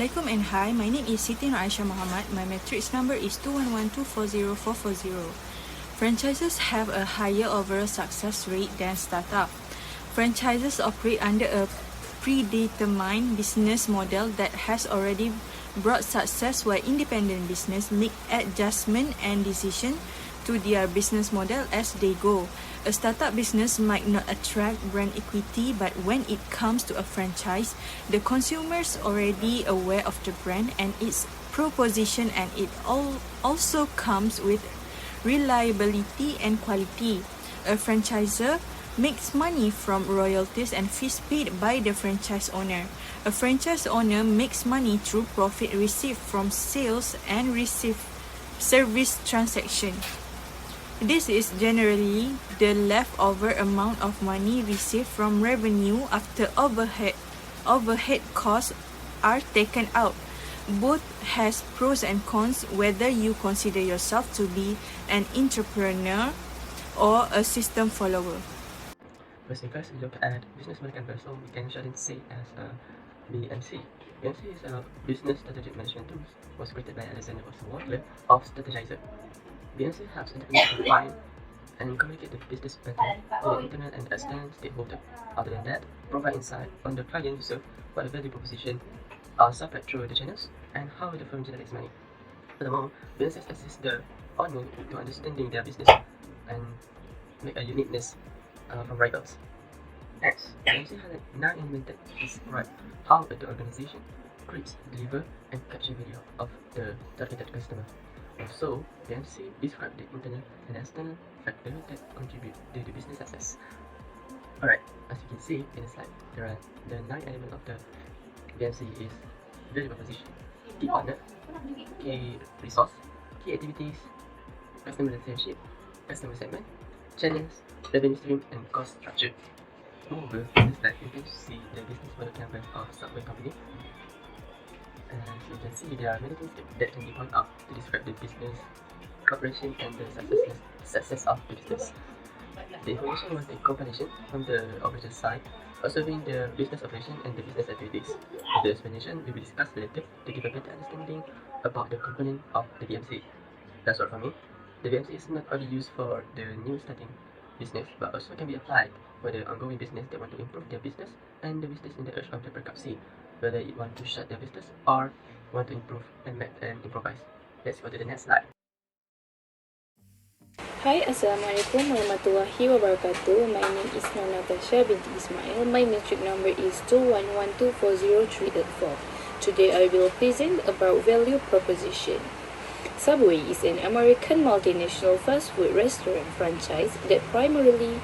Assalamualaikum and hi, my name is Siti Nur Aisyah Muhammad. My matrix number is 211240440. Franchises have a higher overall success rate than startup. Franchises operate under a predetermined business model that has already brought success, while independent business make adjustment and decision to their business model as they go. A startup business might not attract brand equity, but when it comes to a franchise, the consumers already aware of the brand and its proposition, and it also comes with reliability and quality. A franchisor makes money from royalties and fees paid by the franchise owner. A franchise owner makes money through profit received from sales and receive service transaction. This is generally the leftover amount of money received from revenue after overhead costs are taken out. Both has pros and cons, whether you consider yourself to be an entrepreneur or a system follower. First thing first, we look at business model canvas, so we can shortly say as a BMC. BMC is a business strategic management tool. Was created by Alexander Oswald of Strategizer. BMC helps entrepreneurs define and communicate the business better to the internal and external stakeholder. Other than that, provide insight on the client user, what the value proposition are supplied through the channels, and how the firm generates money. Furthermore, BMC assists the owner to understanding their business and make a uniqueness from rivals. Next, BMC has 9 elements that describe how the organization creates, deliver, and capture value of the targeted customer. Also, BMC describes the internal and external factors that contribute to the business success. Alright, as you can see in the slide, there are the 9 elements of the BMC is value proposition, key partner, key resource, key activities, customer relationship, customer segment, channels, revenue stream, and cost structure. Moreover, in this slide, you can see the business model canvas of Subway company. As you can see, there are many things that can be pointed out to describe the business operation and the success of the business. The information was a compilation from the operator side, observing the business operation and the business activities. The explanation will be discussed later to give a better understanding about the component of the BMC. That's all from me. The BMC is not only used for the new starting business, but also can be applied for the ongoing business that want to improve their business and the business in the urge of the bankruptcy, whether it want to shut their business or want to improve and improvise. Let's go to the next slide. Hi, Assalamualaikum warahmatullahi wabarakatuh. My name is Natasha binti Ismail. My matric number is 211240384. Today I will present about value proposition. Subway is an American multinational fast food restaurant franchise that primarily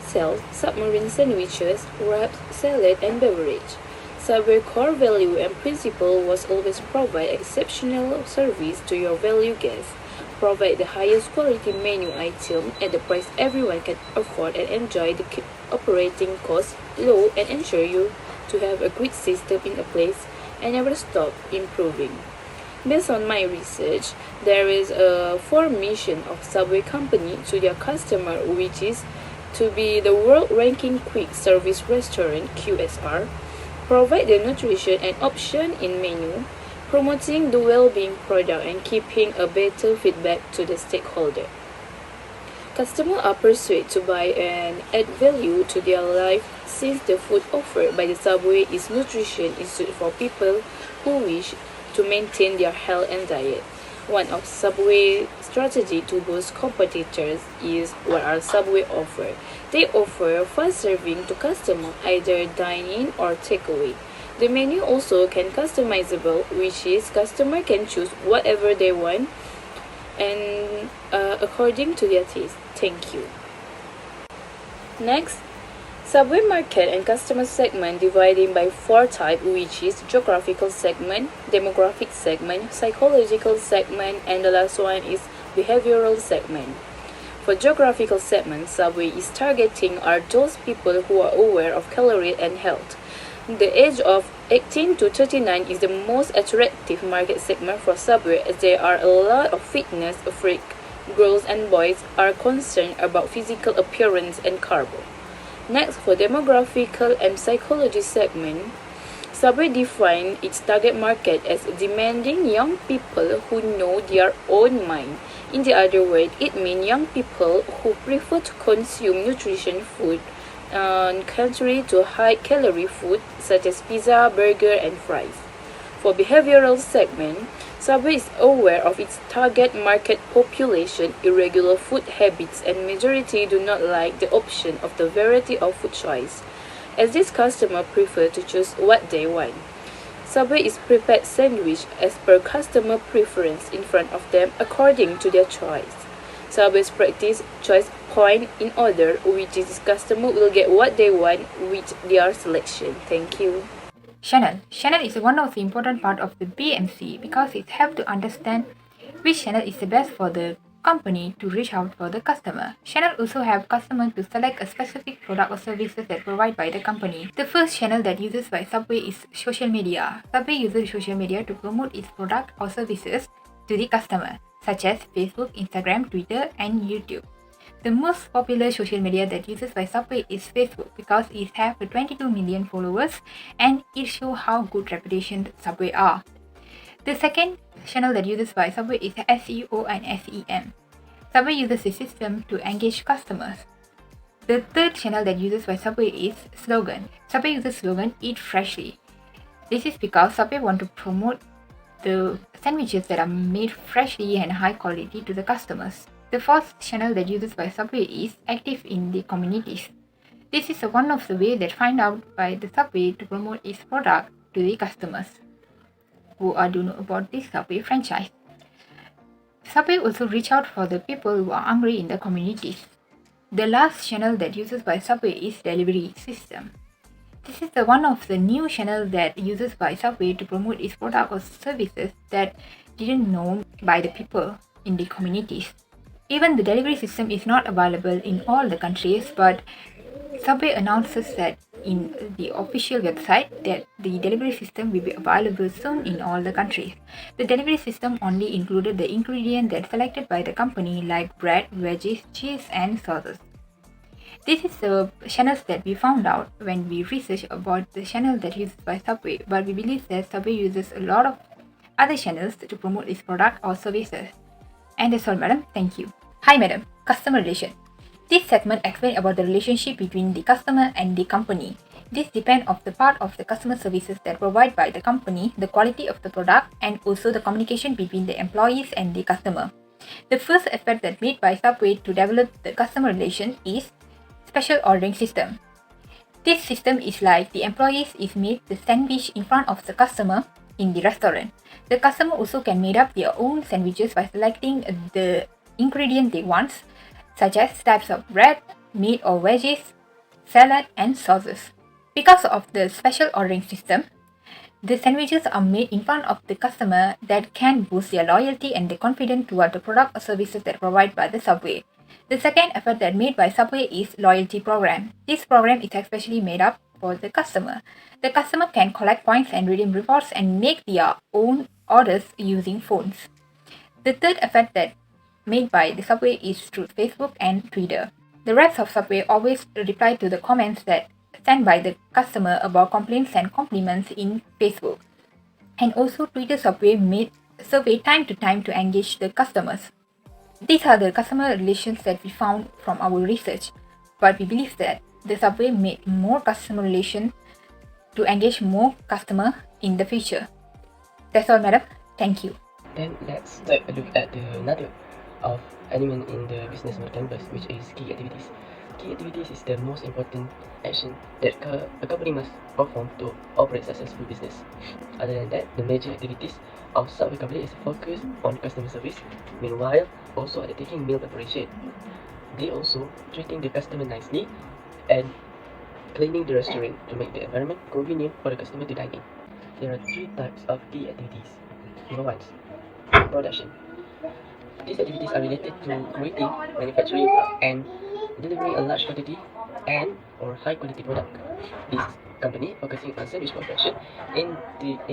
sells submarine sandwiches, wraps, salad, and beverage. Subway's core value and principle was always provide exceptional service to your value guests, provide the highest quality menu item at the price everyone can afford, and enjoy the keep operating costs low and ensure you to have a great system in place and never stop improving. Based on my research, there is a 4 mission of Subway company to their customer, which is to be the world ranking quick service restaurant QSR, provide the nutrition and option in menu, promoting the well-being product and keeping a better feedback to the stakeholder. Customers are persuaded to buy and add value to their life since the food offered by the Subway is nutrition is suited for people who wish to maintain their health and diet. One of Subway's strategy to boost competitors is what our Subway offer. They offer fast serving to customers, either dine-in or takeaway. The menu also can customizable, which is customer can choose whatever they want and according to their taste. Thank you. Next, Subway market and customer segment dividing by 4 types, which is geographical segment, demographic segment, psychological segment, and the last one is behavioral segment. For geographical segment, Subway is targeting are those people who are aware of calories and health. The age of 18 to 39 is the most attractive market segment for Subway, as there are a lot of fitness freak girls and boys are concerned about physical appearance and carbo. Next, for demographical and psychology segment, Subway defined its target market as demanding young people who know their own mind. In the other word, it means young people who prefer to consume nutrition food contrary to high-calorie food such as pizza, burger, and fries. For behavioral segment, Subway is aware of its target market population, irregular food habits, and majority do not like the option of the variety of food choice, as these customers prefer to choose what they want. Subway is prepared sandwich as per customer preference in front of them according to their choice. Subway's practice choice point in order, which is customer will get what they want with their selection. Thank you. Channel. Channel is one of the important part of the BMC because it helps to understand which channel is the best for the company to reach out for the customer. Channel also help customer to select a specific product or services that provided by the company. The first channel that uses by Subway is social media. Subway uses social media to promote its product or services to the customer, such as Facebook, Instagram, Twitter, and YouTube. The most popular social media that uses by Subway is Facebook because it has 22 million followers and it shows how good reputation Subway are. The second channel that uses by Subway is SEO and SEM. Subway uses the system to engage customers. The third channel that uses by Subway is slogan. Subway uses slogan "Eat freshly." This is because Subway want to promote the sandwiches that are made freshly and high quality to the customers. The fourth channel that uses by Subway is active in the communities. This is one of the ways that find out by the Subway to promote its product to the customers who do know about this Subway franchise. Subway also reach out for the people who are hungry in the communities. The last channel that uses by Subway is delivery system. This is one of the new channels that uses by Subway to promote its product or services that didn't know by the people in the communities. Even the delivery system is not available in all the countries, but Subway announces that in the official website that the delivery system will be available soon in all the countries. The delivery system only included the ingredients that selected by the company like bread, veggies, cheese, and sauces. This is the channels that we found out when we researched about the channel that uses by Subway, but we believe that Subway uses a lot of other channels to promote its product or services. And that's all, madam. Thank you. Hi, madam. Customer relation. This segment explains about the relationship between the customer and the company. This depends on the part of the customer services that provided by the company, the quality of the product, and also the communication between the employees and the customer. The first effort that made by Subway to develop the customer relation is special ordering system. This system is like the employees is made the sandwich in front of the customer in the restaurant. The customer also can make up their own sandwiches by selecting the ingredient they want, such as types of bread, meat or veggies, salad, and sauces. Because of the special ordering system, the sandwiches are made in front of the customer that can boost their loyalty and the confidence toward the product or services that provided by the Subway. The second effort that made by Subway is loyalty program. This program is especially made up for the customer. The customer can collect points and redeem rewards and make their own orders using phones. The third effort that made by the Subway is through Facebook and Twitter. The reps of Subway always reply to the comments that sent by the customer about complaints and compliments in Facebook. And also Twitter Subway made survey time to time to engage the customers. These are the customer relations that we found from our research, but we believe that the Subway made more customer relation to engage more customer in the future. That's all, madam. Thank you. Then let's take a look at the another of element in the business model canvas, which is key activities. Key activities is the most important action that a company must perform to operate successful business. Other than that, the major activities of Subway company is focused on customer service, meanwhile also undertaking meal preparation. They also treating the customer nicely and cleaning the restaurant to make the environment convenient for the customer to dine in. There are three types of key activities. Number one, production. These activities are related to creating, manufacturing, and delivering a large quantity and or high quality product. These company focusing on sandwich production in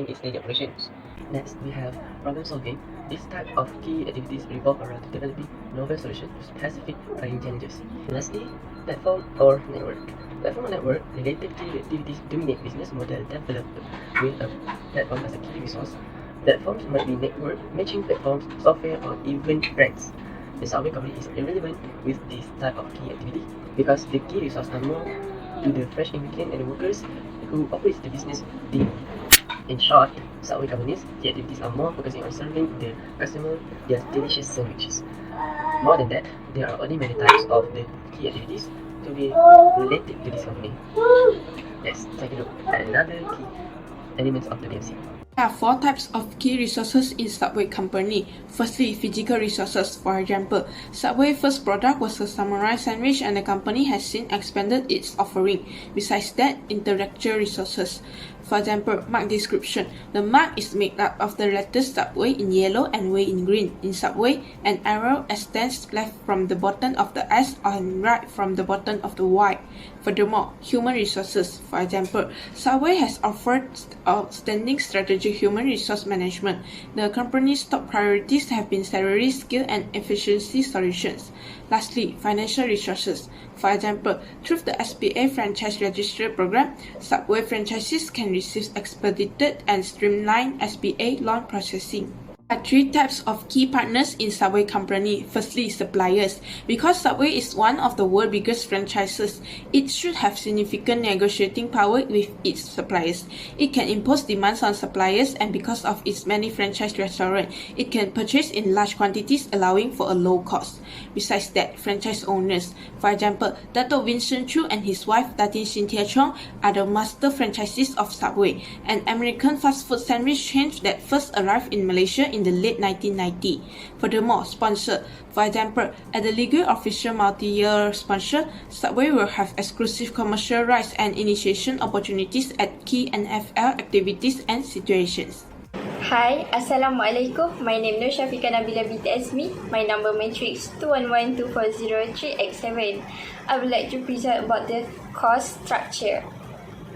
its daily operations. Next, we have problem solving. This type of key activities revolve around developing novel solutions to specific running challenges. Lastly, platform or network. Platform or network related key activities dominate business model developed with a platform as a key resource. Platforms might be network, matching platforms, software, or even brands. The Subway company is irrelevant with this type of key activity because the key resources are more to the fresh ingredient and the workers who operate the business daily. In short, Subway companies, key activities are more focusing on serving the customer their delicious sandwiches. More than that, there are only many types of the key activities to be related to this company. Let's take a look at another key elements of the BMC. There are 4 types of key resources in Subway company. Firstly, physical resources. For example, Subway's first product was a samurai sandwich and the company has since expanded its offering. Besides that, intellectual resources. For example, mark description. The mark is made up of the letters Subway in yellow and Way in green. In Subway, an arrow extends left from the bottom of the S and right from the bottom of the Y. Furthermore, human resources. For example, Subway has offered outstanding strategic human resource management. The company's top priorities have been salary, skill, and efficiency solutions. Lastly, financial resources. For example, through the SBA franchise register program, Subway franchisees can receive expedited and streamlined SBA loan processing. There are 3 types of key partners in Subway company. Firstly, suppliers. Because Subway is one of the world's biggest franchises, it should have significant negotiating power with its suppliers. It can impose demands on suppliers, and because of its many franchise restaurants, it can purchase in large quantities, allowing for a low cost. Besides that, franchise owners. For example, Dato Vincent Chu and his wife Datin Cynthia Chong are the master franchisees of Subway, an American fast food sandwich chain that first arrived in Malaysia in the late 1990s. Furthermore, sponsor. For example, as the legal official multi-year sponsor, Subway will have exclusive commercial rights and initiation opportunities at key NFL activities and situations. Hi, Assalamualaikum. My name is Shafika Nabila Binti Azmi. My number matrix 2112403X7. I would like to present about the cost structure.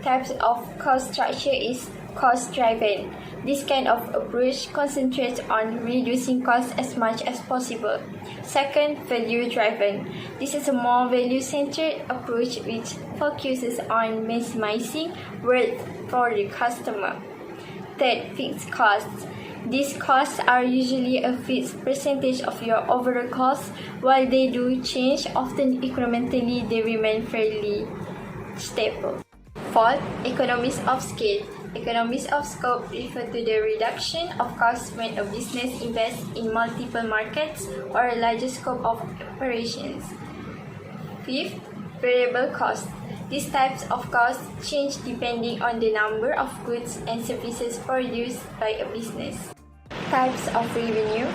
Types of cost structure is cost driven. This kind of approach concentrates on reducing costs as much as possible. Second, value driven. This is a more value centered approach which focuses on maximizing worth for the customer. Third, fixed costs. These costs are usually a fixed percentage of your overall costs. While they do change, often incrementally, they remain fairly stable. Fourth, economies of scale. Economies of scope refer to the reduction of costs when a business invests in multiple markets or a larger scope of operations. Fifth, variable costs. These types of costs change depending on the number of goods and services produced by a business. Types of revenue.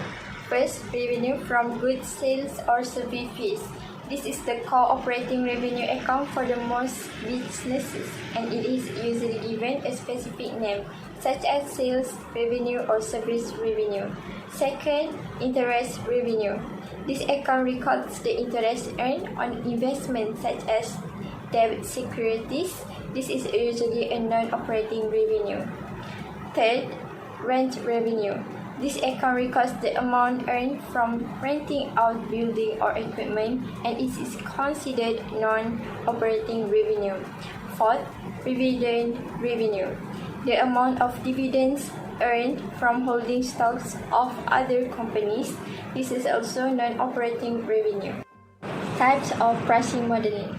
First, revenue from goods sales or service fees. This is the core operating revenue account for the most businesses, and it is usually given a specific name, such as sales revenue or service revenue. Second, interest revenue. This account records the interest earned on investments such as debt securities. This is usually a non-operating revenue. Third, rent revenue. This account records the amount earned from renting out building or equipment, and it is considered non-operating revenue. Fourth, dividend revenue. The amount of dividends earned from holding stocks of other companies. This is also non-operating revenue. Types of pricing modeling.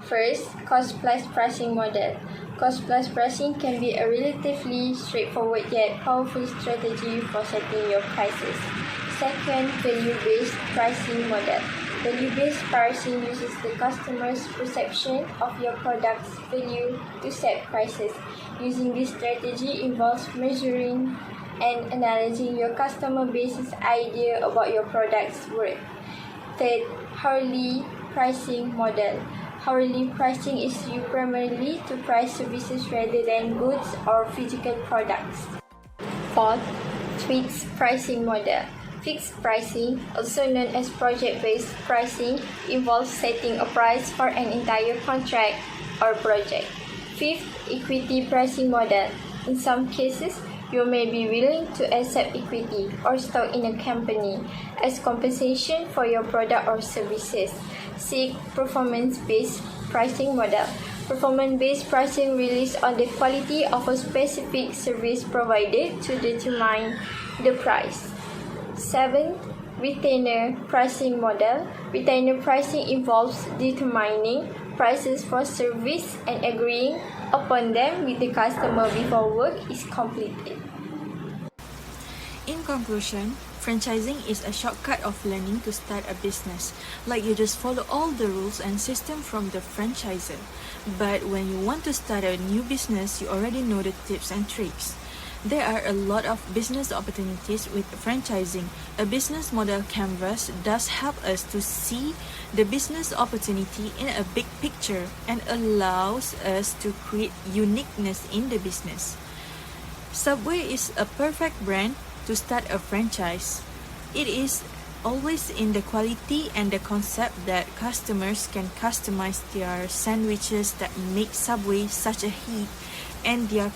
First, cost-plus pricing model. Cost-plus pricing can be a relatively straightforward yet powerful strategy for setting your prices. Second, value-based pricing model. Value-based pricing uses the customer's perception of your product's value to set prices. Using this strategy involves measuring and analyzing your customer base's idea about your product's worth. Third, hourly pricing model. Hourly pricing is used primarily to price services rather than goods or physical products. Fourth, fixed pricing model. Fixed pricing, also known as project-based pricing, involves setting a price for an entire contract or project. Fifth, equity pricing model. In some cases, you may be willing to accept equity or stock in a company as compensation for your product or services. Sixth, performance-based pricing model. Performance-based pricing relies on the quality of a specific service provided to determine the price. 7. Retainer pricing model. Retainer pricing involves determining prices for service and agreeing upon them with the customer before work is completed. In conclusion, franchising is a shortcut of learning to start a business. Like you just follow all the rules and system from the franchisor. But when you want to start a new business, you already know the tips and tricks. There are a lot of business opportunities with franchising. A business model canvas does help us to see the business opportunity in a big picture and allows us to create uniqueness in the business. Subway is a perfect brand to start a franchise. It is always in the quality and the concept that customers can customize their sandwiches that make Subway such a hit and their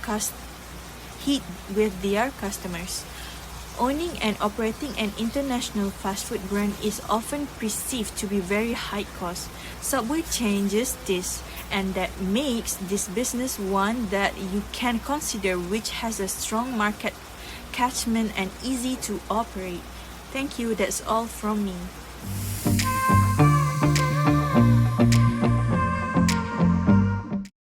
hit with their customers. Owning and operating an international fast food brand is often perceived to be very high cost. Subway changes this, and that makes this business one that you can consider, which has a strong market catchment and easy to operate. Thank you, that's all from me.